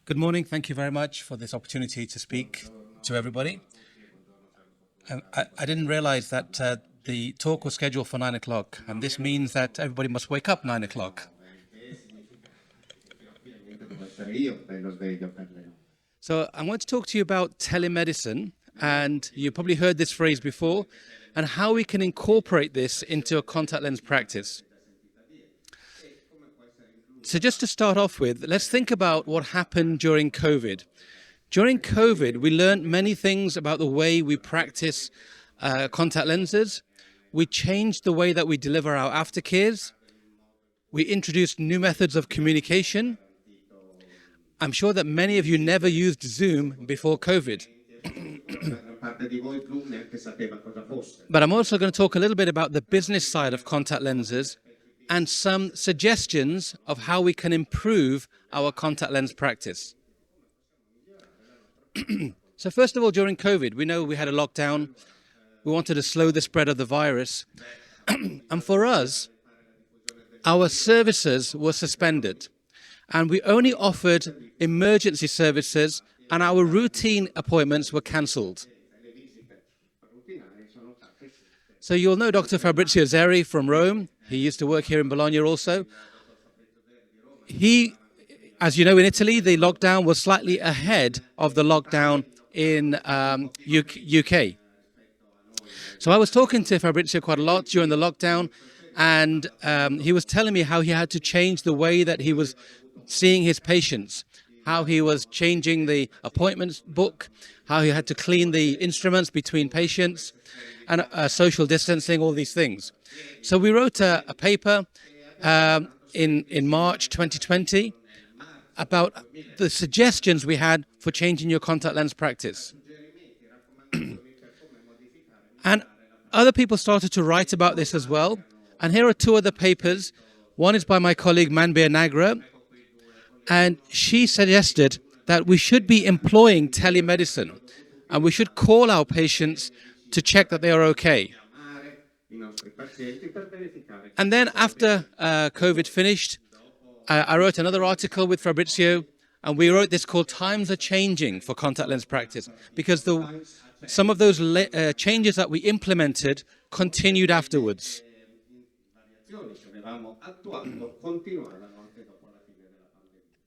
Good morning. Thank you very much for this opportunity to speak to everybody. I didn't realize that the talk was scheduled for 9 o'clock, and this means that everybody must wake up 9 o'clock. So I want to talk to you about telemedicine, and you probably heard this phrase before, and how we can incorporate this into a contact lens practice. So just to start off with, let's think about what happened during COVID. During COVID, we learned many things about the way we practice contact lenses. We changed the way that we deliver our aftercares. We introduced new methods of communication. I'm sure that many of you never used Zoom before COVID. But I'm also going to talk a little bit about the business side of contact lenses and some suggestions of how we can improve our contact lens practice. So first of all, during COVID, we know we had a lockdown. We wanted to slow the spread of the virus. And for us, our services were suspended. And we only offered emergency services, and our routine appointments were cancelled. So you'll know Dr. Fabrizio Zeri from Rome. He used to work here in Bologna also. As you know, in Italy, the lockdown was slightly ahead of the lockdown in UK. So I was talking to Fabrizio quite a lot during the lockdown, and he was telling me how he had to change the way that he was seeing his patients, how he was changing the appointments book, how he had to clean the instruments between patients, and social distancing, all these things. So we wrote a paper in March 2020 about the suggestions we had for changing your contact lens practice. And other people started to write about this as well. And here are two other papers. One is by my colleague Manbir Nagra, and she suggested that we should be employing telemedicine and we should call our patients to check that they are okay. And then after COVID finished, I wrote another article with Fabrizio, and we wrote this called Times Are Changing for Contact Lens Practice, because some of those changes that we implemented continued afterwards.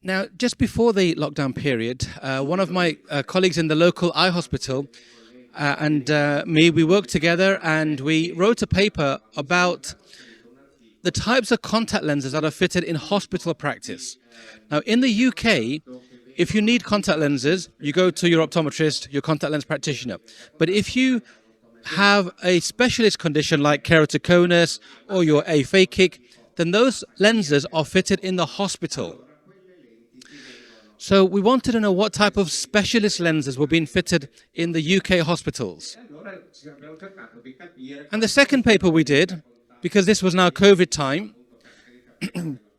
Now, just before the lockdown period, one of my colleagues in the local eye hospital and me, we worked together and we wrote a paper about the types of contact lenses that are fitted in hospital practice. Now, in the UK, if you need contact lenses, you go to your optometrist, your contact lens practitioner. But if you have a specialist condition like keratoconus or your aphakic, then those lenses are fitted in the hospital. So we wanted to know what type of specialist lenses were being fitted in the UK hospitals. And the second paper we did, because this was now COVID time,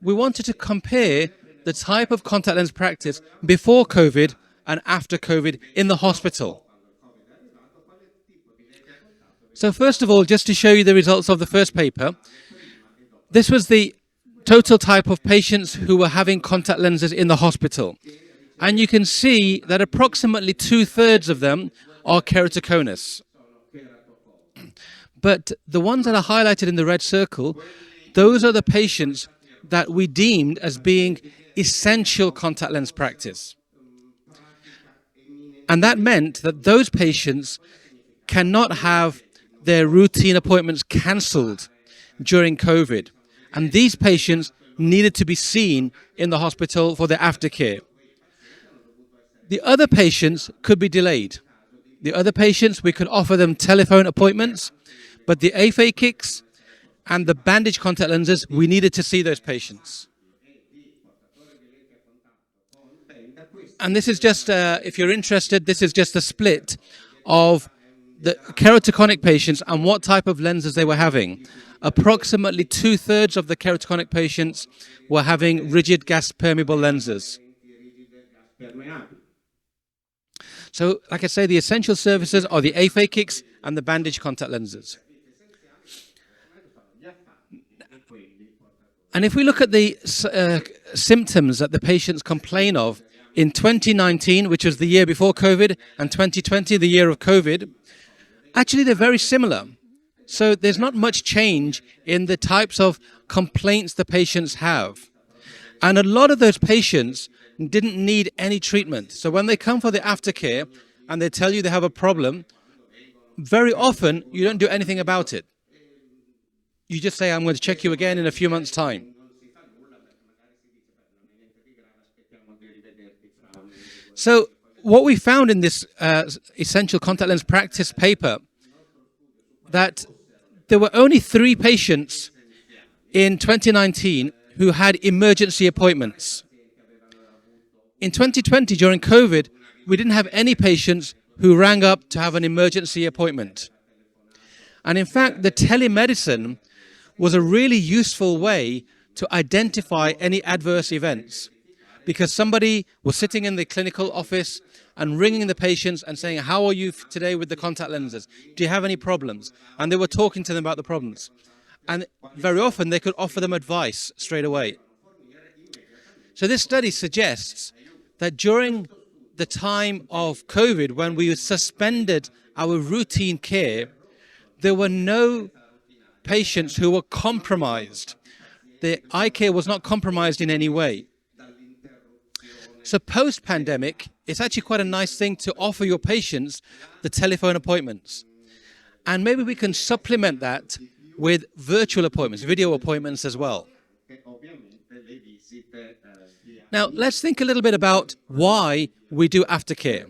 we wanted to compare the type of contact lens practice before COVID and after COVID in the hospital. So first of all, just to show you the results of the first paper, this was the total type of patients who were having contact lenses in the hospital. And you can see that approximately 2/3 of them are keratoconus. But the ones that are highlighted in the red circle, those are the patients that we deemed as being essential contact lens practice. And that meant that those patients cannot have their routine appointments cancelled during COVID. And these patients needed to be seen in the hospital for their aftercare. The other patients could be delayed. The other patients, we could offer them telephone appointments, but the aphakics and the bandage contact lenses, we needed to see those patients. And this is just, if you're interested, this is just a split of the keratoconic patients and what type of lenses they were having. Approximately 2/3 of the keratoconic patients were having rigid gas permeable lenses. So, like I say, the essential services are the aphakics and the bandage contact lenses. And if we look at the symptoms that the patients complain of in 2019, which was the year before COVID, and 2020, the year of COVID, actually they're very similar. So there's not much change in the types of complaints the patients have. And a lot of those patients didn't need any treatment. So when they come for the aftercare and they tell you they have a problem, very often you don't do anything about it. You just say, I'm going to check you again in a few months' time. So what we found in this essential contact lens practice paper, that there were only 3 patients in 2019 who had emergency appointments. In 2020, during COVID, we didn't have any patients who rang up to have an emergency appointment. And in fact, the telemedicine was a really useful way to identify any adverse events, because somebody was sitting in the clinical office and ringing the patients and saying, how are you today with the contact lenses? Do you have any problems? And they were talking to them about the problems. And very often they could offer them advice straight away. So this study suggests that during the time of COVID, when we suspended our routine care, there were no patients who were compromised. The eye care was not compromised in any way. So post-pandemic, it's actually quite a nice thing to offer your patients the telephone appointments. And maybe we can supplement that with virtual appointments, video appointments as well. Now, let's think a little bit about why we do aftercare.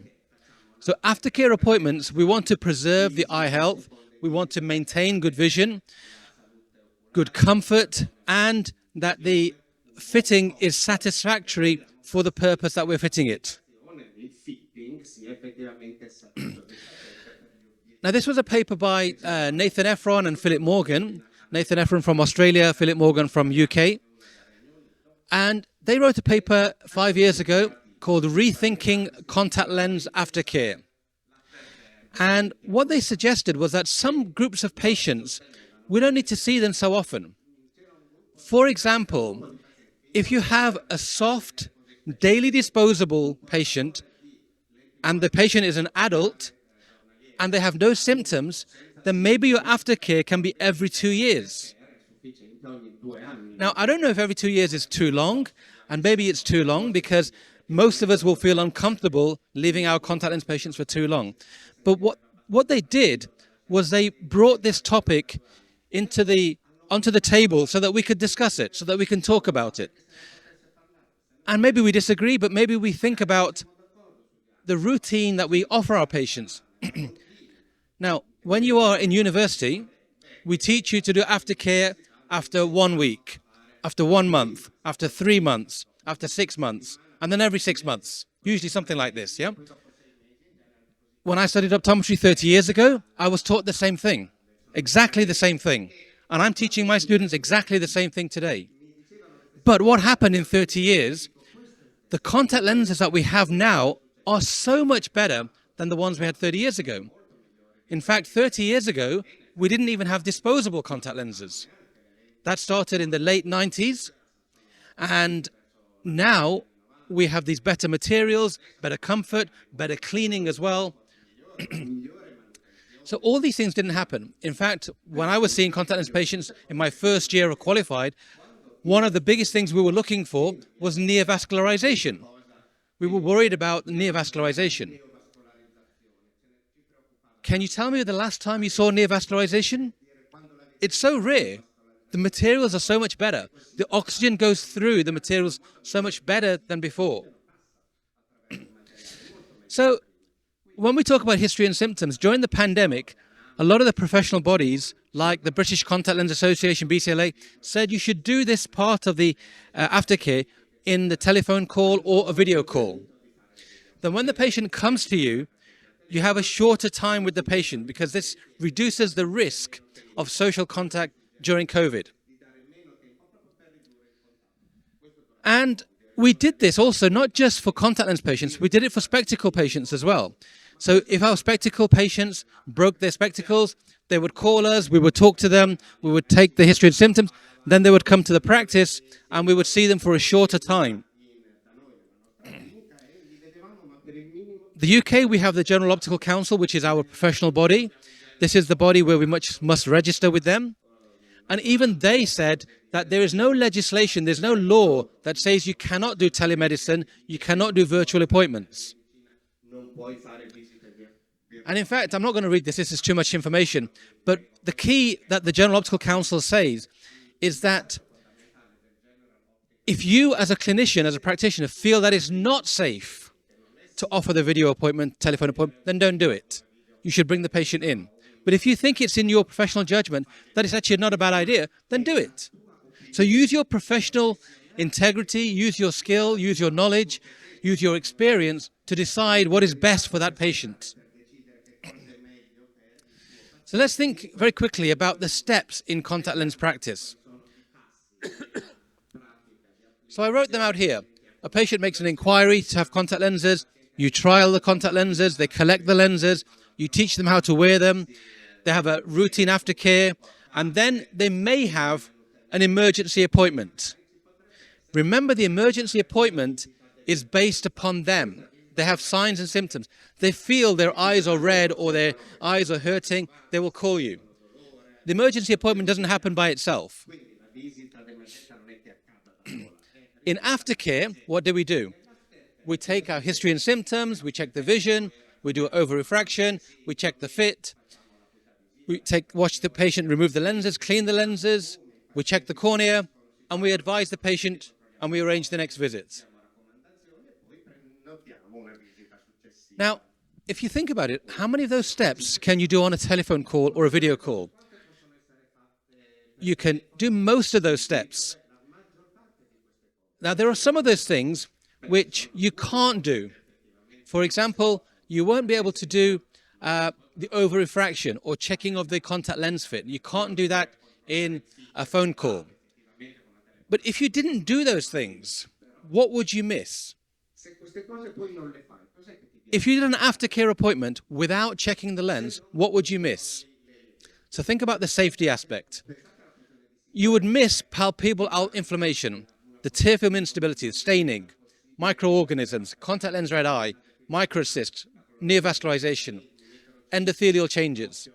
So aftercare appointments, we want to preserve the eye health, we want to maintain good vision, good comfort, and that the fitting is satisfactory for the purpose that we're fitting it. Now, this was a paper by Nathan Ephron and Philip Morgan. Nathan Ephron from Australia, Philip Morgan from UK. And they wrote a paper 5 years ago called Rethinking Contact Lens Aftercare. And what they suggested was that some groups of patients, we don't need to see them so often. For example, if you have a soft, daily disposable patient, and the patient is an adult, and they have no symptoms, then maybe your aftercare can be every 2 years. Now, I don't know if every 2 years is too long, and maybe it's too long because most of us will feel uncomfortable leaving our contact lens patients for too long. But what they did was they brought this topic onto the table so that we could discuss it, so that we can talk about it. And maybe we disagree, but maybe we think about the routine that we offer our patients. Now, when you are in university, we teach you to do aftercare after 1 week, after 1 month, after 3 months, after 6 months, and then every 6 months. Usually something like this, yeah? When I studied optometry 30 years ago, I was taught the same thing, exactly the same thing. And I'm teaching my students exactly the same thing today. But what happened in 30 years, the contact lenses that we have now are so much better than the ones we had 30 years ago. In fact, 30 years ago, we didn't even have disposable contact lenses. That started in the late 90s. And now we have these better materials, better comfort, better cleaning as well. So all these things didn't happen. In fact, when I was seeing contact lens patients in my first year of qualified, one of the biggest things we were looking for was neovascularization. We were worried about neovascularization. Can you tell me the last time you saw neovascularization? It's so rare. The materials are so much better. The oxygen goes through the materials so much better than before. So when we talk about history and symptoms, during the pandemic, a lot of the professional bodies, like the British Contact Lens Association, BCLA, said you should do this part of the aftercare in the telephone call or a video call. Then when the patient comes to you, you have a shorter time with the patient because this reduces the risk of social contact during COVID. And we did this also not just for contact lens patients, we did it for spectacle patients as well. So if our spectacle patients broke their spectacles, they would call us, we would talk to them, we would take the history and symptoms, then they would come to the practice and we would see them for a shorter time. the UK, we have the General Optical Council, which is our professional body. This is the body where we must register with them. And even they said that there is no legislation, there's no law that says you cannot do telemedicine, you cannot do virtual appointments. And in fact, I'm not going to read this, this is too much information, but the key that the General Optical Council says is that if you as a clinician, as a practitioner, feel that it's not safe to offer the video appointment, telephone appointment, then don't do it. You should bring the patient in. But if you think it's in your professional judgment that it's actually not a bad idea, then do it. So use your professional integrity, use your skill, use your knowledge, use your experience to decide what is best for that patient. So let's think very quickly about the steps in contact lens practice. So I wrote them out here. A patient makes an inquiry to have contact lenses, you trial the contact lenses, they collect the lenses, you teach them how to wear them, they have a routine aftercare, and then they may have an emergency appointment. Remember, the emergency appointment is based upon them. They have signs and symptoms. They feel their eyes are red or their eyes are hurting, they will call you. The emergency appointment doesn't happen by itself. In aftercare, what do? We take our history and symptoms, we check the vision, we do over-refraction, we check the fit, we watch the patient remove the lenses, clean the lenses, we check the cornea, and we advise the patient and we arrange the next visit. Now, if you think about it, how many of those steps can you do on a telephone call or a video call? You can do most of those steps. Now, there are some of those things which you can't do. For example, you won't be able to do the over-refraction or checking of the contact lens fit. You can't do that in a phone call. But if you didn't do those things, what would you miss? If you did an aftercare appointment without checking the lens, what would you miss? So think about the safety aspect. You would miss palpebral inflammation, the tear film instability, staining, microorganisms, contact lens red eye, microcysts, neovascularization, endothelial changes.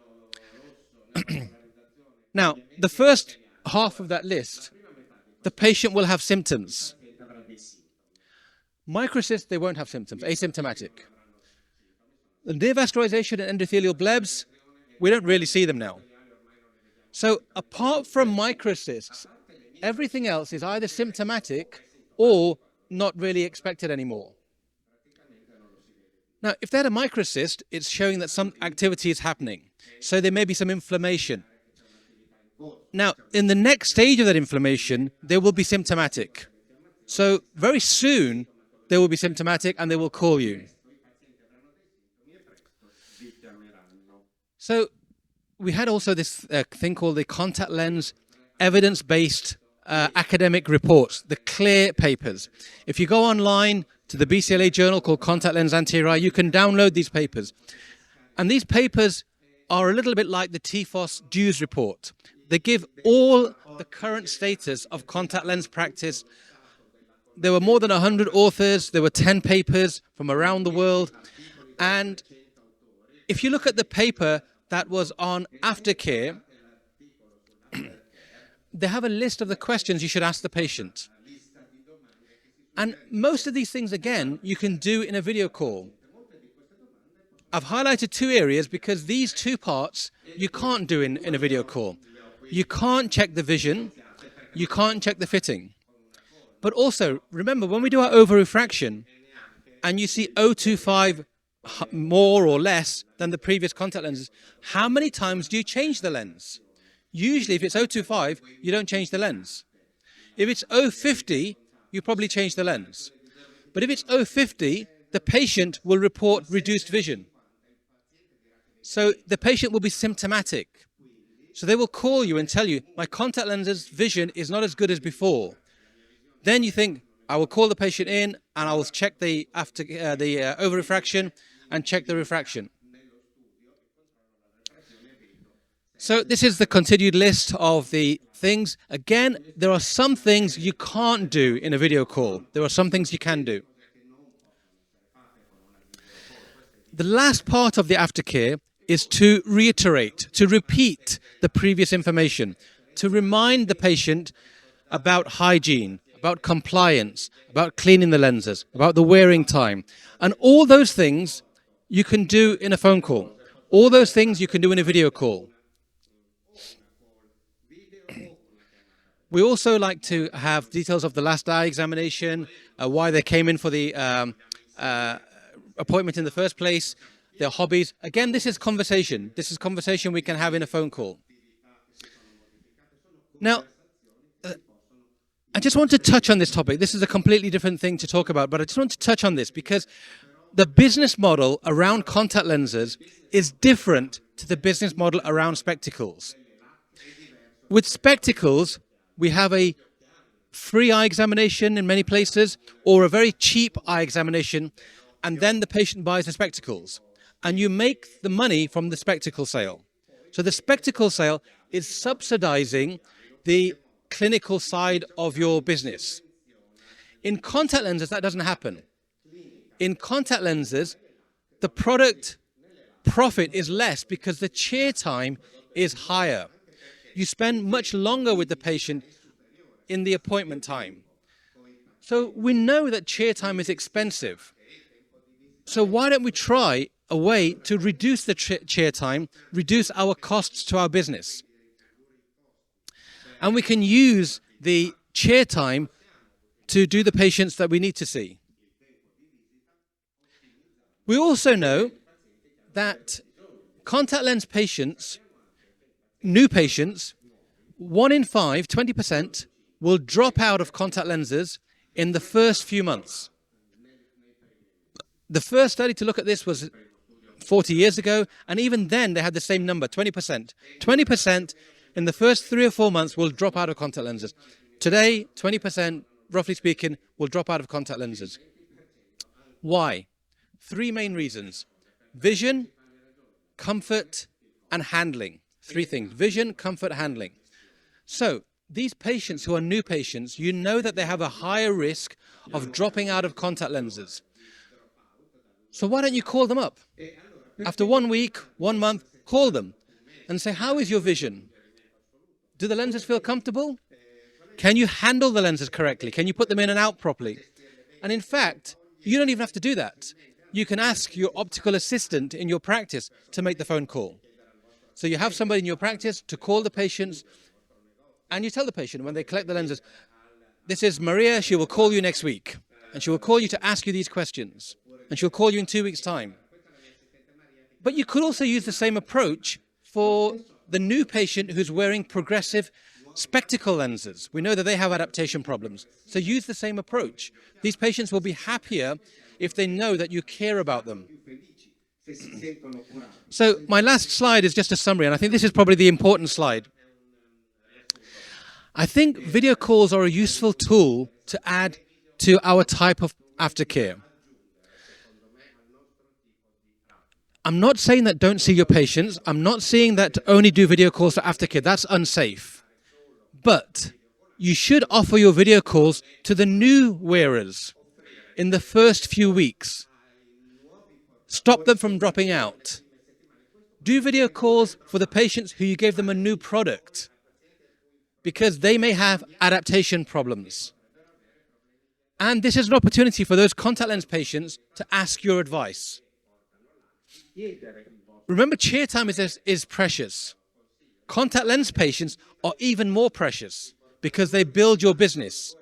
Now, the first half of that list, the patient will have symptoms. Microcysts, they won't have symptoms, asymptomatic. The neovascularization and endothelial blebs, we don't really see them now. So apart from microcysts, everything else is either symptomatic or not really expected anymore. Now, if they had a microcyst, it's showing that some activity is happening. So there may be some inflammation. Now, in the next stage of that inflammation, they will be symptomatic. So very soon, they will be symptomatic and they will call you. So we had also this thing called the contact lens evidence-based academic reports, the CLEAR papers. If you go online to the BCLA journal called Contact Lens Anterior Eye, you can download these papers. And these papers are a little bit like the TFOS Dues report. They give all the current status of contact lens practice. There were more than 100 authors. There were 10 papers from around the world. And if you look at the paper that was on aftercare, they have a list of the questions you should ask the patient. And most of these things, again, you can do in a video call. I've highlighted two areas because these two parts you can't do in a video call. You can't check the vision, you can't check the fitting. But also, remember, when we do our over-refraction and you see 0.25 more or less than the previous contact lenses, how many times do you change the lens? Usually, if it's 0.25, you don't change the lens. If it's 0.50, you probably change the lens. But if it's 0.50, the patient will report reduced vision. So the patient will be symptomatic. So they will call you and tell you, my contact lenses vision is not as good as before. Then you think, I will call the patient in and I will check the over-refraction and check the refraction. So this is the continued list of the things. Again, there are some things you can't do in a video call. There are some things you can do. The last part of the aftercare is to reiterate, to repeat the previous information, to remind the patient about hygiene, about compliance, about cleaning the lenses, about the wearing time. And all those things you can do in a phone call. All those things you can do in a video call. We also like to have details of the last eye examination, why they came in for the appointment in the first place, their hobbies. Again, this is conversation. This is conversation we can have in a phone call. Now, I just want to touch on this topic. This is a completely different thing to talk about, but I just want to touch on this because the business model around contact lenses is different to the business model around spectacles. With spectacles, we have a free eye examination in many places or a very cheap eye examination, and then the patient buys the spectacles. And you make the money from the spectacle sale. So the spectacle sale is subsidizing the clinical side of your business. In contact lenses, that doesn't happen. In contact lenses, the product profit is less because the chair time is higher. You spend much longer with the patient in the appointment time. So we know that chair time is expensive. So why don't we try a way to reduce the chair time, reduce our costs to our business? And we can use the chair time to do the patients that we need to see. We also know that contact lens patients, new patients, 1 in 5, 20%, will drop out of contact lenses in the first few months. The first study to look at this was 40 years ago, and even then they had the same number, 20%. 20% in the first 3 or 4 months will drop out of contact lenses. Today, 20%, roughly speaking, will drop out of contact lenses. Why? 3 main reasons: vision, comfort, and handling. 3 things: vision, comfort, handling. So these patients who are new patients, you know that they have a higher risk of dropping out of contact lenses. So why don't you call them up? After 1 week, 1 month, call them and say, how is your vision? Do the lenses feel comfortable? Can you handle the lenses correctly? Can you put them in and out properly? And in fact, you don't even have to do that. You can ask your optical assistant in your practice to make the phone call. So you have somebody in your practice to call the patients, and you tell the patient when they collect the lenses, this is Maria, she will call you next week, and she will call you to ask you these questions, and she'll call you in 2 weeks' time. But you could also use the same approach for the new patient who's wearing progressive spectacle lenses. We know that they have adaptation problems. So use the same approach. These patients will be happier if they know that you care about them. So my last slide is just a summary, and I think this is probably the important slide. I think video calls are a useful tool to add to our type of aftercare. I'm not saying that don't see your patients. I'm not saying that only do video calls for aftercare. That's unsafe. But you should offer your video calls to the new wearers in the first few weeks. Stop them from dropping out. Do video calls for the patients who you gave them a new product because they may have adaptation problems. And this is an opportunity for those contact lens patients to ask your advice. Remember, chair time is precious. Contact lens patients are even more precious because they build your business.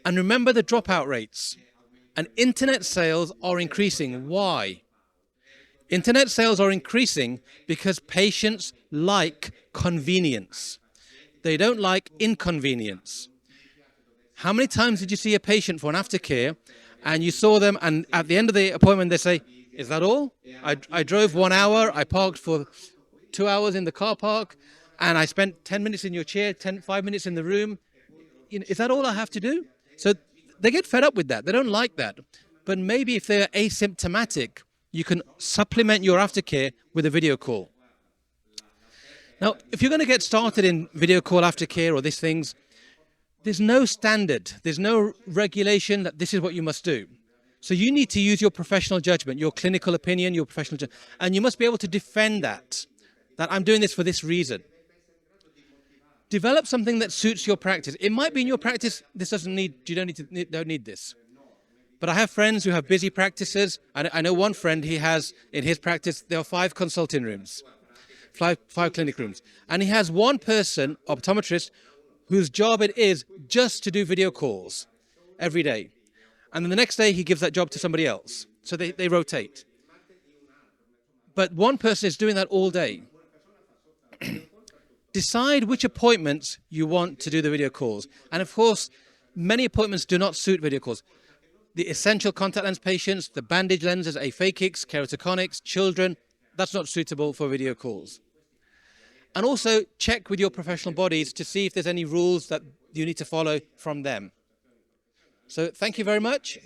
And remember the dropout rates. And internet sales are increasing. Why? Internet sales are increasing because patients like convenience. They don't like inconvenience. How many times did you see a patient for an aftercare and you saw them and at the end of the appointment they say, is that all? I drove 1 hour, I parked for 2 hours in the car park, and I spent 10 minutes in your chair, 5 minutes in the room. Is that all I have to do? So they get fed up with that. They don't like that. But maybe if they're asymptomatic, you can supplement your aftercare with a video call. Now, if you're going to get started in video call aftercare or these things, there's no standard. There's no regulation that this is what you must do. So you need to use your professional judgment, your clinical opinion, your professional judgment, and you must be able to defend that I'm doing this for this reason. Develop something that suits your practice. It might be in your practice, you don't need this. But I have friends who have busy practices. I know one friend, he has, in his practice, there are 5 consulting rooms, 5 clinic rooms. And he has one person, optometrist, whose job it is just to do video calls every day. And then the next day, he gives that job to somebody else. So they rotate. But one person is doing that all day. Decide which appointments you want to do the video calls. And of course, many appointments do not suit video calls. The essential contact lens patients, the bandage lenses, aphakics, keratoconics, children, that's not suitable for video calls. And also check with your professional bodies to see if there's any rules that you need to follow from them. So thank you very much.